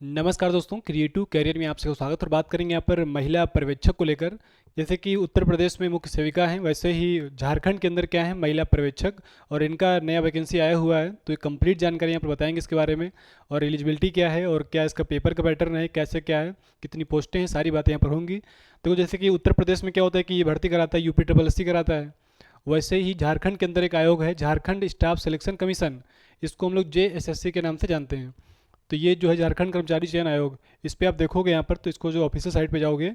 नमस्कार दोस्तों, creative career में आपसे स्वागत। और बात करेंगे यहाँ पर महिला पर्यवेक्षक को लेकर। जैसे कि उत्तर प्रदेश में मुख्य सेविका हैं, वैसे ही झारखंड के अंदर क्या है, महिला पर्यवेक्षक। और इनका नया वैकेंसी आया हुआ है, तो ये कंप्लीट जानकारी यहाँ पर बताएंगे इसके बारे में। और एलिजिबिलिटी क्या है, और क्या इसका पेपर का पैटर्न है, कैसे क्या है, कितनी पोस्टें हैं, सारी बातें यहाँ पर होंगी। तो जैसे कि उत्तर प्रदेश में क्या होता है कि ये भर्ती कराता है, यूपी ट्रिपल एस सी कराता है। वैसे ही झारखंड के अंदर एक आयोग है, झारखंड स्टाफ सिलेक्शन कमीशन। इसको हम लोग JSSC के नाम से जानते हैं। तो ये जो है झारखंड कर्मचारी चयन आयोग, इस पर आप देखोगे यहाँ पर, तो इसको जो ऑफिशियल साइट पे जाओगे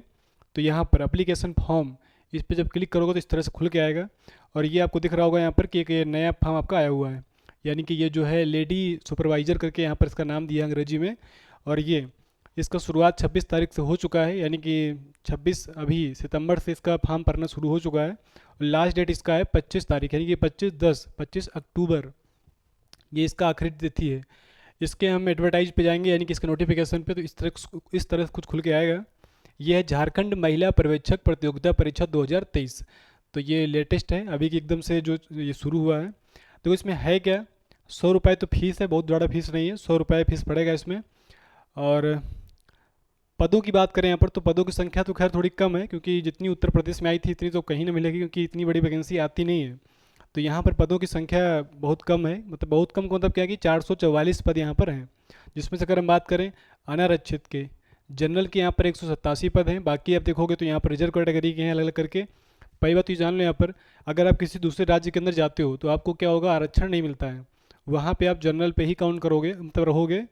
तो यहाँ पर एप्लीकेशन फॉर्म, इस पर जब क्लिक करोगे तो इस तरह से खुल के आएगा। और ये आपको दिख रहा होगा यहाँ पर कि एक ये नया फॉर्म आपका आया हुआ है, यानी कि ये जो है लेडी सुपरवाइजर करके यहाँ पर इसका नाम दिया है अंग्रेजी में। और ये इसका शुरुआत 26 तारीख से हो चुका है, यानी कि 26 अभी सितंबर से इसका फॉर्म भरना शुरू हो चुका है। और लास्ट डेट इसका है 25 तारीख, यानी कि 25 अक्टूबर, ये इसका आखिरी तिथि है। इसके हम एडवर्टाइज पे जाएंगे, यानी कि इसके नोटिफिकेशन पे, तो इस तरह से कुछ खुल के आएगा। ये है झारखंड महिला पर्यवेक्षक प्रतियोगिता परीक्षा 2023। तो ये लेटेस्ट है, अभी की एकदम से जो ये शुरू हुआ है। तो इसमें है क्या, 100 रुपये तो फीस है, बहुत ज़्यादा फीस नहीं है, 100 रुपये फीस पड़ेगा इसमें। और पदों की बात करें यहाँ पर, तो पदों की संख्या तो खैर थोड़ी कम है, क्योंकि जितनी उत्तर प्रदेश में आई थी इतनी तो कहीं ना मिलेगी, क्योंकि इतनी बड़ी वैकेंसी आती नहीं है। तो यहाँ पर पदों की संख्या बहुत कम है, मतलब बहुत कम का मतलब क्या है कि 444 पद यहाँ पर हैं। जिसमें से अगर हम बात करें अनारक्षित के, जनरल के यहाँ पर 187 पद हैं। बाकी आप देखोगे तो यहाँ पर रिजर्व कैटेगरी के हैं अलग अलग करके। पहली बात तो ये जान लो, यहाँ पर अगर आप किसी दूसरे राज्य के अंदर जाते हो तो आपको क्या होगा, आरक्षण नहीं मिलता है। वहाँ पे आप जनरल पे ही काउंट करोगे, मतलब रहोगे,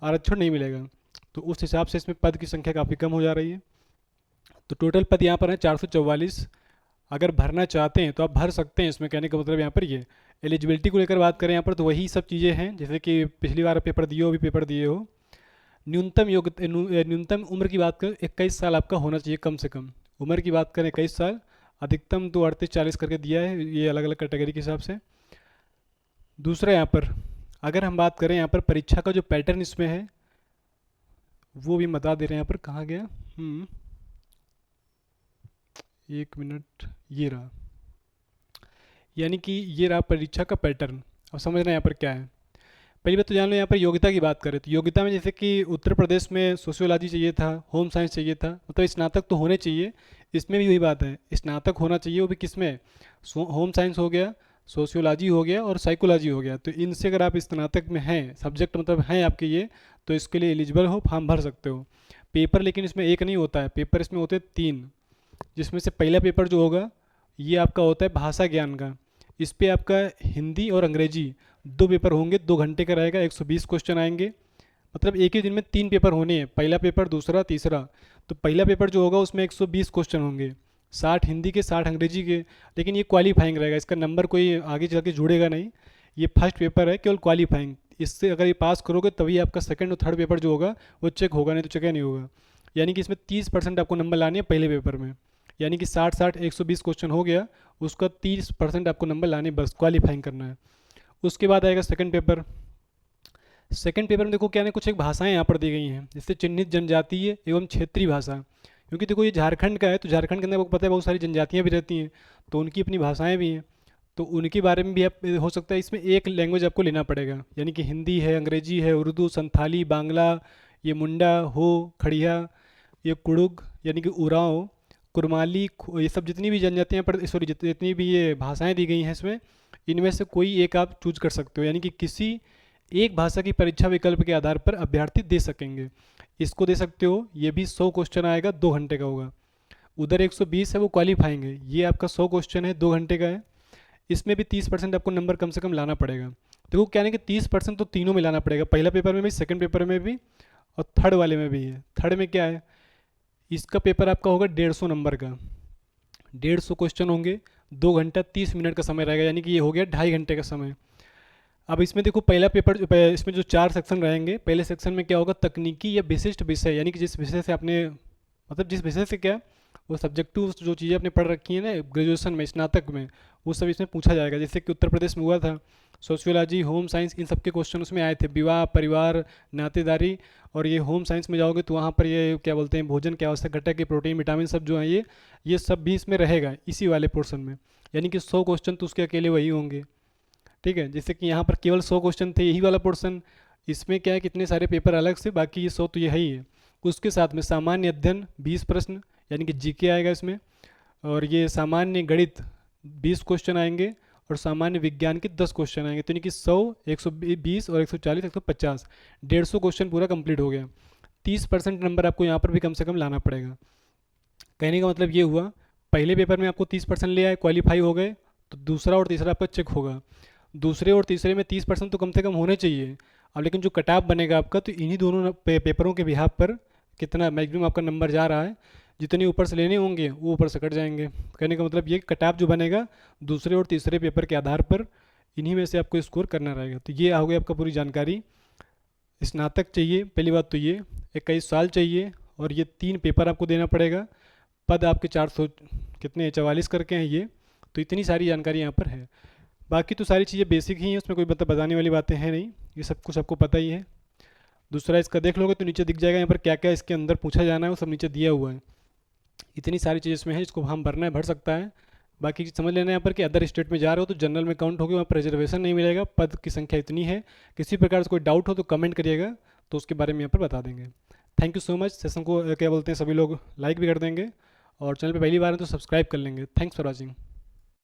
आरक्षण नहीं मिलेगा। तो उस हिसाब से इसमें पद की संख्या काफ़ी कम हो जा रही है। तो टोटल पद यहाँ पर है 444। अगर भरना चाहते हैं तो आप भर सकते हैं, इसमें कहने का मतलब यहाँ पर ये। एलिजिबिलिटी को लेकर बात करें यहाँ पर, तो वही सब चीज़ें हैं जैसे कि पिछली बार पेपर दिए हो, अभी पेपर दिए हो। न्यूनतम योग्यता, न्यूनतम उम्र की बात करें 21 साल आपका होना चाहिए कम से कम। उम्र की बात करें 21 साल, अधिकतम तो 38-40 करके दिया है, ये अलग अलग कैटेगरी के हिसाब से। दूसरा यहाँ पर अगर हम बात करें यहाँ पर परीक्षा का जो पैटर्न इसमें है, वो भी बता दे रहे हैं यहाँ पर, कहाँ गया, एक मिनट, ये रहा। यानी कि ये रहा परीक्षा का पैटर्न। अब समझना यहाँ पर क्या है। पहली बात तो जान लो, यहाँ पर योग्यता की बात करें तो योग्यता में जैसे कि उत्तर प्रदेश में सोशियोलॉजी चाहिए था, होम साइंस चाहिए था, मतलब स्नातक तो होने चाहिए। इसमें भी वही बात है, स्नातक होना चाहिए, वो भी किस में, होम साइंस हो गया, सोशियोलॉजी हो गया और साइकोलॉजी हो गया। तो इनसे अगर आप स्नातक में हैं, सब्जेक्ट मतलब हैं आपके ये, तो इसके लिए एलिजिबल हो, फॉर्म भर सकते हो। पेपर लेकिन इसमें एक नहीं होता है, पेपर इसमें होते हैं 3। जिसमें से पहला पेपर जो होगा ये आपका होता है भाषा ज्ञान का। इस पे आपका हिंदी और अंग्रेजी 2 पेपर होंगे, 2 घंटे का रहेगा, 120 क्वेश्चन आएंगे। मतलब एक ही दिन में 3 पेपर होने हैं, पहला पेपर, दूसरा, तीसरा। तो पहला पेपर जो होगा उसमें 120 क्वेश्चन होंगे, 60 हिंदी के, 60 अंग्रेजी के। लेकिन ये क्वालिफाइंग रहेगा, इसका नंबर कोई आगे चल के जुड़ेगा नहीं। ये फर्स्ट पेपर है, केवल क्वालिफाइंग। इससे अगर ये पास करोगे तभी आपका सेकंड और थर्ड पेपर जो होगा वो चेक होगा, नहीं तो चेक नहीं होगा। यानी कि इसमें 30% आपको नंबर लाने हैं पहले पेपर में। यानी कि 60-60 120 क्वेश्चन हो गया, उसका 30% आपको नंबर लाने, बस क्वालिफाइंग करना है। उसके बाद आएगा सेकंड पेपर। सेकंड पेपर में देखो क्या है, कुछ एक भाषाएं यहाँ पर दी गई हैं, जैसे चिन्हित जनजातीय एवं क्षेत्रीय भाषा। क्योंकि देखो ये झारखंड का है, तो झारखंड के अंदर आपको पता है बहुत सारी जनजातियाँ भी रहती हैं, तो उनकी अपनी भाषाएं भी हैं। तो उनके बारे में भी आप, हो सकता है इसमें एक लैंग्वेज आपको लेना पड़ेगा, यानी कि हिंदी है, अंग्रेजी है, उर्दू, संथाली, बांग्ला, ये मुंडा हो, खड़िया, ये कुड़ुग यानी कि उरांव, कुरमाली, ये सब जितनी भी जनजातियाँ पर, सॉरी, जितनी भी ये भाषाएं दी गई हैं इसमें, इनमें से कोई एक आप चूज कर सकते हो। यानी कि किसी एक भाषा की परीक्षा विकल्प के आधार पर अभ्यर्थी दे सकेंगे। इसको दे सकते हो, ये भी 100 क्वेश्चन आएगा, 2 घंटे का होगा। उधर 120 है, वो क्वालिफाइंग है, ये आपका 100 क्वेश्चन है, 2 घंटे का है। इसमें भी 30% आपको नंबर कम से कम लाना पड़ेगा। देखो क्या है कि 30% तो तीनों में लाना पड़ेगा, पहला पेपर में भी, सेकंड पेपर में भी, और थर्ड वाले में भी है। थर्ड में क्या है, इसका पेपर आपका होगा 150 नंबर का, 150 क्वेश्चन होंगे, 2 घंटा 30 मिनट का समय रहेगा, यानी कि ये हो गया 2.5 घंटे का समय। अब इसमें देखो पहला पेपर इसमें जो 4 सेक्शन रहेंगे, पहले सेक्शन में क्या होगा, तकनीकी या विशिष्ट विषय, यानी कि जिस विषय से आपने, मतलब जिस विषय से क्या, वो सब्जेक्टिव जो चीज़ें आपने पढ़ रखी है ना ग्रेजुएशन में, स्नातक में, वो सब इसमें पूछा जाएगा। जैसे कि उत्तर प्रदेश में हुआ था, सोशियोलॉजी, होम साइंस, इन सब के क्वेश्चन उसमें आए थे, विवाह, परिवार, नातेदारी। और ये होम साइंस में जाओगे तो वहाँ पर ये क्या बोलते हैं, भोजन के आवश्यक घटक, के प्रोटीन, विटामिन सब जो है ये सब भी इसमें रहेगा इसी वाले पोर्शन में। यानी कि 100 क्वेश्चन तो उसके अकेले वही होंगे। ठीक है, जैसे कि यहाँ पर केवल 100 क्वेश्चन थे, यही वाला पोर्शन। इसमें क्या है, कितने सारे पेपर अलग से, बाकी ये 100 तो ये है ही है। उसके साथ में सामान्य अध्ययन 20 प्रश्न यानी कि जीके आएगा इसमें, और ये सामान्य गणित 20 क्वेश्चन आएंगे, और सामान्य विज्ञान के 10 क्वेश्चन आएंगे। तो यानी कि 100, 120 और 140, 150, 150 क्वेश्चन पूरा कंप्लीट हो गया। 30% नंबर आपको यहाँ पर भी कम से कम लाना पड़ेगा। कहने का मतलब ये हुआ, पहले पेपर में आपको 30% ले आए, क्वालिफाई हो गए, तो दूसरा और तीसरा आपका चेक होगा। दूसरे और तीसरे में 30% तो कम से कम होने चाहिए। अब लेकिन जो कट ऑफ बनेगा आपका, तो इन्हीं दोनों पेपरों के बिहाफ पर कितना मैक्सिमम आपका नंबर जा रहा है, जितने ऊपर से लेने होंगे वो ऊपर से कट जाएंगे। कहने का मतलब ये कट ऑफ जो बनेगा दूसरे और तीसरे पेपर के आधार पर, इन्हीं में से आपको स्कोर करना रहेगा। तो ये हो गया आपका पूरी जानकारी। स्नातक चाहिए, पहली बात तो ये 21 साल चाहिए, और ये 3 पेपर आपको देना पड़ेगा। पद आपके 400 कितने 44 करके हैं ये। तो इतनी सारी जानकारी यहाँ पर है। बाकी तो सारी चीज़ें बेसिक ही हैं, उसमें कोई मतलब बताने वाली बातें हैं नहीं, ये सब कुछ आपको पता ही है। दूसरा इसका देख लोगे तो नीचे दिख जाएगा यहाँ पर क्या क्या इसके अंदर पूछा जाना है, वो सब नीचे दिया हुआ है। इतनी सारी चीज़ इसमें है, इसको हम भरना है, भर सकता है। बाकी समझ लेना यहाँ पर कि अदर स्टेट में जा रहे हो तो जनरल में काउंट होगी, वहाँ पर रिजर्वेशन नहीं मिलेगा, पद की संख्या इतनी है। किसी प्रकार से कोई डाउट हो तो कमेंट करिएगा, तो उसके बारे में यहाँ पर बता देंगे। Thank you so much. Session को क्या बोलते हैं, सभी लोग लाइक भी कर देंगे, और चैनल पे पहली बार है तो सब्सक्राइब कर लेंगे। Thanks for watching.